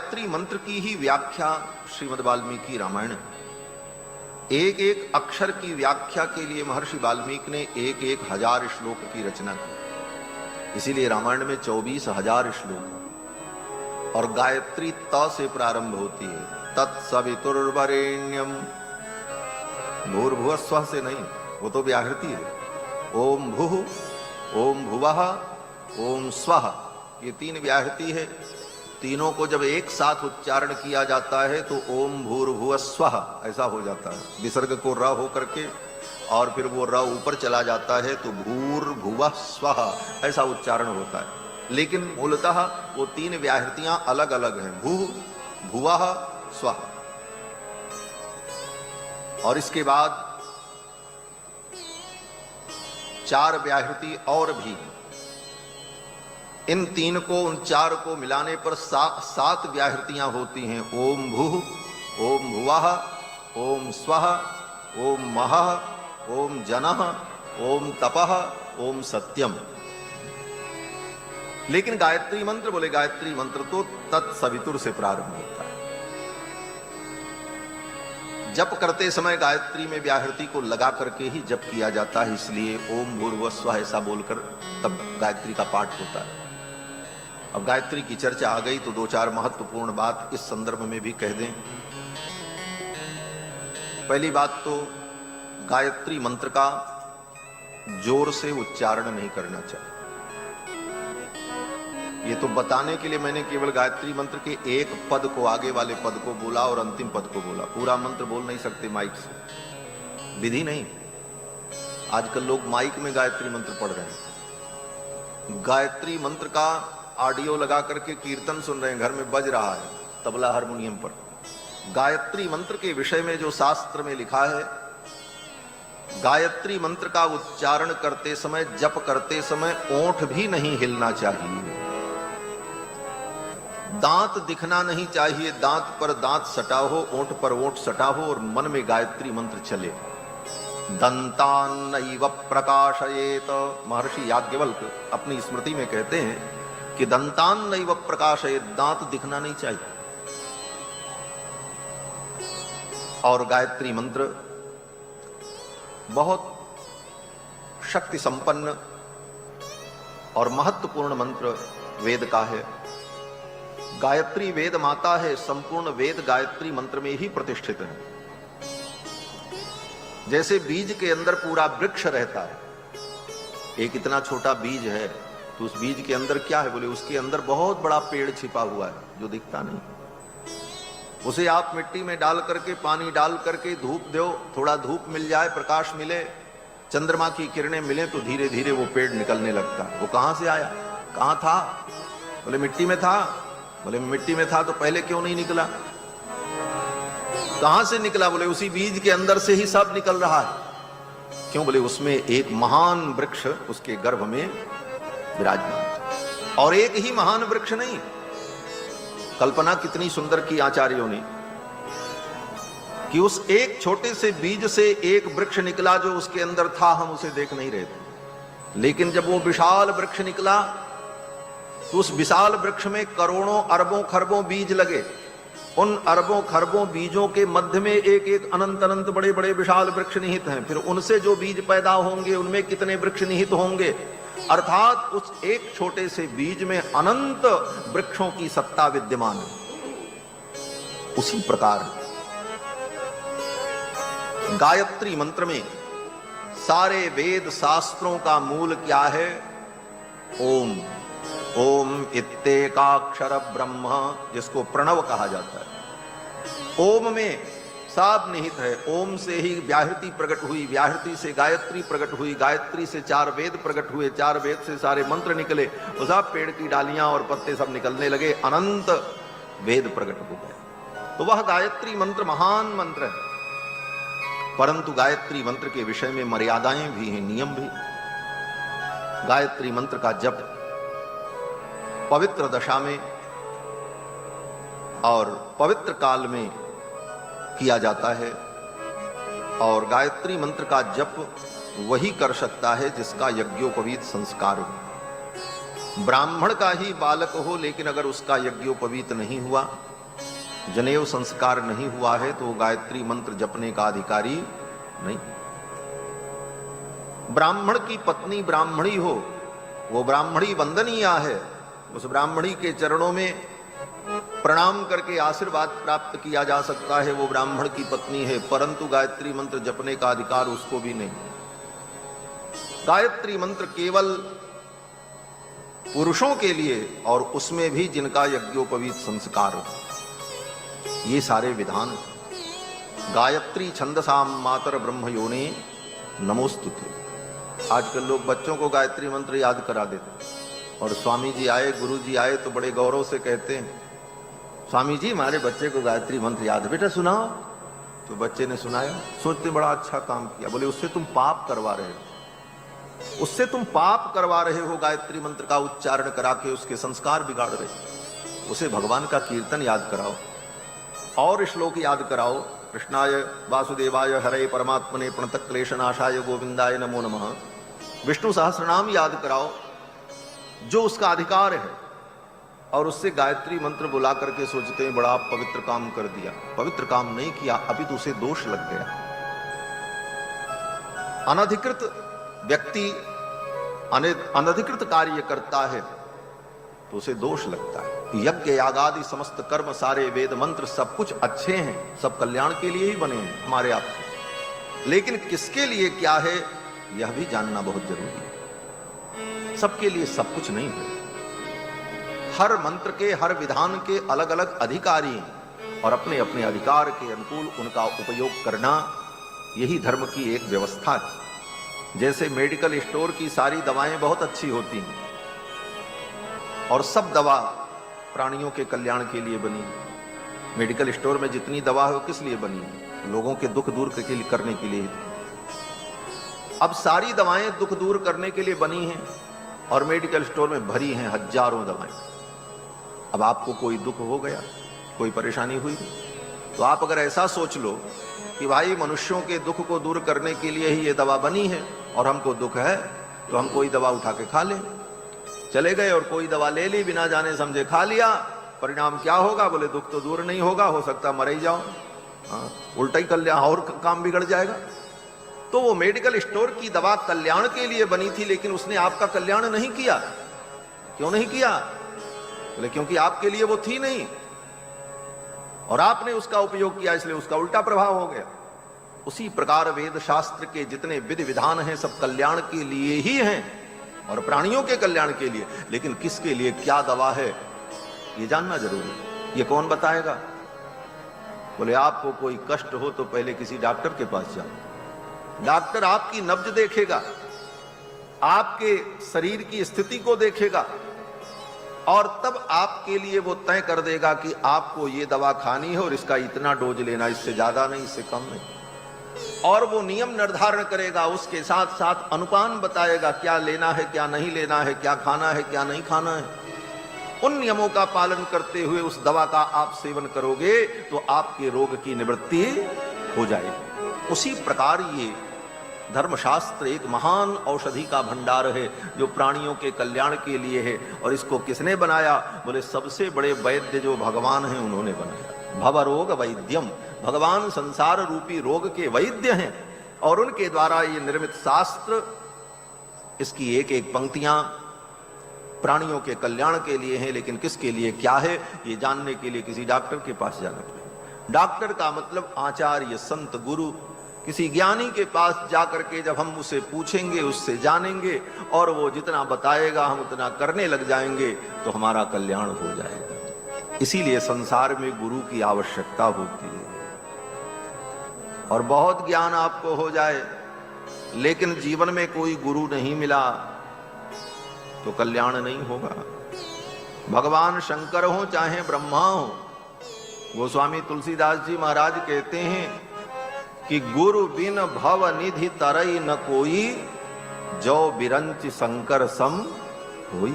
गायत्री मंत्र की ही व्याख्या श्रीमद् वाल्मीकि रामायण, एक एक अक्षर की व्याख्या के लिए महर्षि वाल्मीकि ने एक एक हजार श्लोक की रचना की। इसीलिए रामायण में 24,000 श्लोक हैं। और गायत्री त से प्रारंभ होती है, तत्सवितुर्वरेण्यम, भूर्भुवः स्वः से नहीं, वो तो व्याहृति है। ओम भूः, ओम भुवः, ओम स्वः, ये 3 व्याहृति है। तीनों को जब एक साथ उच्चारण किया जाता है तो ओम भूर्भुवः स्वः ऐसा हो जाता है। विसर्ग को र हो करके और फिर वो र ऊपर चला जाता है तो भूर्भुवः स्वः ऐसा उच्चारण होता है। लेकिन मूलतः वो 3 व्याहृतियां अलग अलग हैं, भूः, भुवः, स्वः। और इसके बाद 4 व्याहृति और भी, इन 3 को उन 4 को मिलाने पर 7 व्याहृतियां होती हैं। ओम भूः, ओम भुवः, ओम स्वः, ओम महः, ओम जनः, ओम तपः, ओम सत्यम। लेकिन गायत्री मंत्र, बोले गायत्री मंत्र तो तत्सवितुर से प्रारंभ होता है। जप करते समय गायत्री में व्याहृति को लगा करके ही जप किया जाता है, इसलिए ओम भूर्भुवः स्वः ऐसा बोलकर तब गायत्री का पाठ होता है। अब गायत्री की चर्चा आ गई तो 2-4 महत्वपूर्ण बात इस संदर्भ में भी कह दें। पहली बात तो गायत्री मंत्र का जोर से उच्चारण नहीं करना चाहिए। ये तो बताने के लिए मैंने केवल गायत्री मंत्र के एक पद को, आगे वाले पद को बोला और अंतिम पद को बोला। पूरा मंत्र बोल नहीं सकते माइक से, विधि नहीं। आजकल लोग माइक में गायत्री मंत्र पढ़ रहे हैं। गायत्री मंत्र का ऑडियो लगा करके कीर्तन सुन रहे हैं, घर में बज रहा है तबला हारमोनियम पर। गायत्री मंत्र के विषय में जो शास्त्र में लिखा है, गायत्री मंत्र का उच्चारण करते समय, जप करते समय ओंठ भी नहीं हिलना चाहिए, दांत दिखना नहीं चाहिए, दांत पर दांत सटा हो, ओंठ पर ओंठ सटा हो और मन में गायत्री मंत्र चले। दंतान्नैव प्रकाशयेत, महर्षि याज्ञवल्क्य अपनी स्मृति में कहते हैं कि दंतान्नैव प्रकाशयेत, दांत दिखना नहीं चाहिए। और गायत्री मंत्र बहुत शक्ति संपन्न और महत्वपूर्ण मंत्र वेद का है। गायत्री वेद माता है, संपूर्ण वेद गायत्री मंत्र में ही प्रतिष्ठित है। जैसे बीज के अंदर पूरा वृक्ष रहता है, एक इतना छोटा बीज है तो उस बीज के अंदर क्या है, बोले उसके अंदर बहुत बड़ा पेड़ छिपा हुआ है जो दिखता नहीं। उसे आप मिट्टी में डाल करके, पानी डाल करके धूप दो, थोड़ा धूप मिल जाए, प्रकाश मिले, चंद्रमा की किरणें मिले तो धीरे धीरे वो पेड़ निकलने लगता है। वो कहां से आया, कहां था, बोले मिट्टी में था। बोले मिट्टी में था तो पहले क्यों नहीं निकला, कहां से निकला, बोले उसी बीज के अंदर से ही सब निकल रहा है। क्यों, बोले उसमें एक महान वृक्ष उसके गर्भ में विराजमान। और एक ही महान वृक्ष नहीं, कल्पना कितनी सुंदर की आचार्यों ने कि उस एक छोटे से बीज से एक वृक्ष निकला जो उसके अंदर था, हम उसे देख नहीं रहे थे। लेकिन जब वो विशाल वृक्ष निकला तो उस विशाल वृक्ष में करोड़ों अरबों खरबों बीज लगे। उन अरबों खरबों बीजों के मध्य में एक एक अनंत अनंत बड़े बड़े विशाल वृक्ष निहित हैं। फिर उनसे जो बीज पैदा होंगे उनमें कितने वृक्ष निहित होंगे। अर्थात उस एक छोटे से बीज में अनंत वृक्षों की सत्ता विद्यमान है। उसी प्रकार गायत्री मंत्र में सारे वेद शास्त्रों का मूल क्या है, ओम। ओम इत्तेकाक्षर ब्रह्म, जिसको प्रणव कहा जाता है। ओम में सब निहित है। ओम से ही व्याहृति प्रकट हुई, व्याहृति से गायत्री प्रकट हुई, गायत्री से 4 वेद प्रकट हुए, 4 वेद से सारे मंत्र निकले, वो सब पेड़ की डालियां और पत्ते सब निकलने लगे, अनंत वेद प्रकट हो गए। तो वह गायत्री मंत्र महान मंत्र है। परंतु गायत्री मंत्र के विषय में मर्यादाएं भी हैं, नियम भी। गायत्री मंत्र का जप पवित्र दशा में और पवित्र काल में किया जाता है। और गायत्री मंत्र का जप वही कर सकता है जिसका यज्ञोपवीत संस्कार हो। ब्राह्मण का ही बालक हो लेकिन अगर उसका यज्ञोपवीत नहीं हुआ जनेऊ संस्कार नहीं हुआ है तो वो गायत्री मंत्र जपने का अधिकारी नहीं। ब्राह्मण की पत्नी ब्राह्मणी हो, वो ब्राह्मणी वंदनीय है, उस ब्राह्मणी के चरणों में प्रणाम करके आशीर्वाद प्राप्त किया जा सकता है, वो ब्राह्मण की पत्नी है, परंतु गायत्री मंत्र जपने का अधिकार उसको भी नहीं। गायत्री मंत्र केवल पुरुषों के लिए, और उसमें भी जिनका यज्ञोपवीत संस्कार हो, ये सारे विधान। गायत्री छंदसाम मातर ब्रह्म योनि नमोस्तुते। आजकल लोग बच्चों को गायत्री मंत्र याद करा देते, और स्वामी जी आए, गुरु जी आए तो बड़े गौरव से कहते हैं, स्वामी जी हमारे बच्चे को गायत्री मंत्र याद है, बेटा सुनाओ। तो बच्चे ने सुनाया, सोचते बड़ा अच्छा काम किया। बोले उससे तुम पाप करवा रहे हो, उससे तुम पाप करवा रहे हो, गायत्री मंत्र का उच्चारण करा के उसके संस्कार बिगाड़ रहे हो। उसे भगवान का कीर्तन याद कराओ और श्लोक याद कराओ, कृष्णाय वासुदेवाय हरे परमात्मने प्रणत क्लेशनाशाय गोविंदाय नमो नमः। विष्णु सहस्रनाम याद कराओ जो उसका अधिकार है, और उससे गायत्री मंत्र बुला करके सोचते हैं बड़ा पवित्र काम कर दिया। पवित्र काम नहीं किया, अभी तो उसे दोष लग गया। अनधिकृत व्यक्ति अनधिकृत कार्य करता है तो उसे दोष लगता है। यज्ञ यागादि समस्त कर्म, सारे वेद मंत्र सब कुछ अच्छे हैं, सब कल्याण के लिए ही बने हैं हमारे आपके, लेकिन किसके लिए क्या है यह भी जानना बहुत जरूरी है। सबके लिए सब कुछ नहीं है। हर मंत्र के, हर विधान के अलग अलग अधिकारी हैं, और अपने अपने अधिकार के अनुकूल उनका उपयोग करना, यही धर्म की एक व्यवस्था है। जैसे मेडिकल स्टोर की सारी दवाएं बहुत अच्छी होती हैं, और सब दवा प्राणियों के कल्याण के लिए बनी है। मेडिकल स्टोर में जितनी दवा है वो किस लिए बनी है? लोगों के दुख दूर करने के लिए। अब सारी दवाएं दुख दूर करने के लिए बनी हैं, और मेडिकल स्टोर में भरी हैं हजारों दवाएं। अब आपको कोई दुख हो गया, कोई परेशानी हुई, तो आप अगर ऐसा सोच लो कि भाई मनुष्यों के दुख को दूर करने के लिए ही ये दवा बनी है और हमको दुख है, तो हम कोई दवा उठा के खा लें। चले गए और कोई दवा ले ली, बिना जाने समझे खा लिया, परिणाम क्या होगा? बोले दुख तो दूर नहीं होगा, हो सकता मर ही जाओ, उल्टा ही कल्याण और काम बिगड़ जाएगा। तो वो मेडिकल स्टोर की दवा कल्याण के लिए बनी थी, लेकिन उसने आपका कल्याण नहीं किया। क्यों नहीं किया? बोले क्योंकि आपके लिए वो थी नहीं, और आपने उसका उपयोग किया, इसलिए उसका उल्टा प्रभाव हो गया। उसी प्रकार वेद शास्त्र के जितने विधि विधान हैं सब कल्याण के लिए ही हैं, और प्राणियों के कल्याण के लिए, लेकिन किसके लिए क्या दवा है ये जानना जरूरी है। ये कौन बताएगा? बोले आपको कोई कष्ट हो तो पहले किसी डॉक्टर के पास जाओ। डॉक्टर आपकी नब्ज देखेगा, आपके शरीर की स्थिति को देखेगा, और तब आपके लिए वो तय कर देगा कि आपको ये दवा खानी है और इसका इतना डोज लेना, इससे ज्यादा नहीं, इससे कम नहीं। और वो नियम निर्धारण करेगा, उसके साथ साथ अनुपान बताएगा क्या लेना है, क्या नहीं लेना है, क्या खाना है, क्या नहीं खाना है। उन नियमों का पालन करते हुए उस दवा का आप सेवन करोगे तो आपके रोग की निवृत्ति हो जाएगी। उसी प्रकार ये धर्मशास्त्र एक महान औषधि का भंडार है जो प्राणियों के कल्याण के लिए है। और इसको किसने बनाया? बोले सबसे बड़े वैद्य जो भगवान हैं उन्होंने बनाया। भव रोग वैद्यम, भगवान संसार रूपी रोग के वैद्य हैं, और उनके द्वारा ये निर्मित शास्त्र, इसकी एक एक पंक्तियां प्राणियों के कल्याण के लिए हैं, लेकिन किसके लिए क्या है ये जानने के लिए किसी डॉक्टर के पास जाना पड़ेगा। डॉक्टर का मतलब आचार्य, संत, गुरु, किसी ज्ञानी के पास जाकर के जब हम उसे पूछेंगे, उससे जानेंगे, और वो जितना बताएगा हम उतना करने लग जाएंगे तो हमारा कल्याण हो जाएगा। इसीलिए संसार में गुरु की आवश्यकता होती है। और बहुत ज्ञान आपको हो जाए लेकिन जीवन में कोई गुरु नहीं मिला तो कल्याण नहीं होगा। भगवान शंकर हो चाहे ब्रह्मा हो, गोस्वामी तुलसीदास जी महाराज कहते हैं कि गुरु बिन भव निधि तरई न कोई, जो बिरंच शंकर सम होई।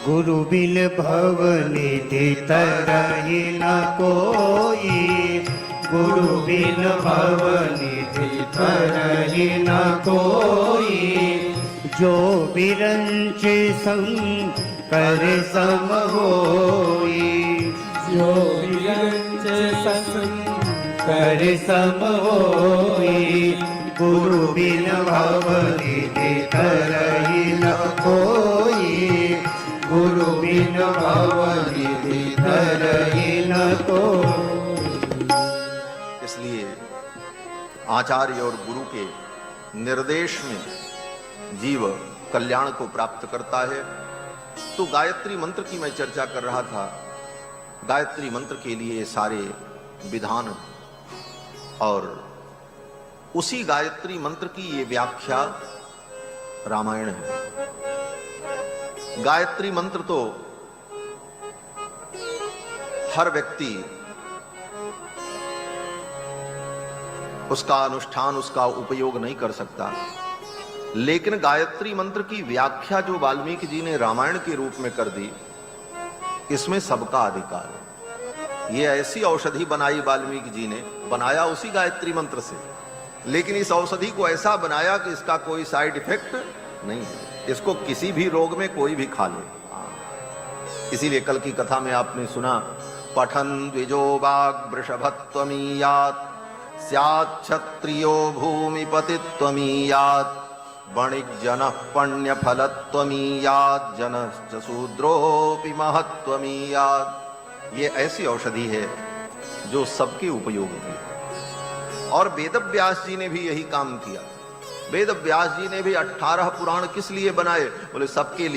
गुरु बिन भव निधि तरई न कोई, गुरु बिन भव निधि तरई न कोई, जो बिरंच शंकर सम होई, जो विरंच संकर सम होई, गुरु बिन भव निधि तरहि न कोई, गुरु बिन भव निधि तरहि न कोई। इसलिए आचार्य और गुरु के निर्देश में जीव कल्याण को प्राप्त करता है। तो गायत्री मंत्र की मैं चर्चा कर रहा था। गायत्री मंत्र के लिए सारे विधान और उसी गायत्री मंत्र की ये व्याख्या रामायण है। गायत्री मंत्र तो हर व्यक्ति उसका अनुष्ठान, उसका उपयोग नहीं कर सकता, लेकिन गायत्री मंत्र की व्याख्या जो वाल्मीकि जी ने रामायण के रूप में कर दी, इसमें सबका अधिकार है। ये ऐसी औषधि बनाई वाल्मीकि जी ने, बनाया उसी गायत्री मंत्र से, लेकिन इस औषधि को ऐसा बनाया कि इसका कोई साइड इफेक्ट नहीं है। इसको किसी भी रोग में कोई भी खा ले। इसीलिए कल की कथा में आपने सुना, पठन द्विजो वाग वृषभत्वमीयात्, स्यात् क्षत्रियो भूमिपतित्वमीयात्, वणिक जन पुण्य फलत्वमीयात्, जनश्च शूद्रोऽपि महत्वमीयात्। ये ऐसी औषधि है जो सबके उपयोग की है। और वेदव्यास जी ने भी यही काम किया। वेदव्यास जी ने भी 18 पुराण किस लिए बनाए? बोले सबके लिए।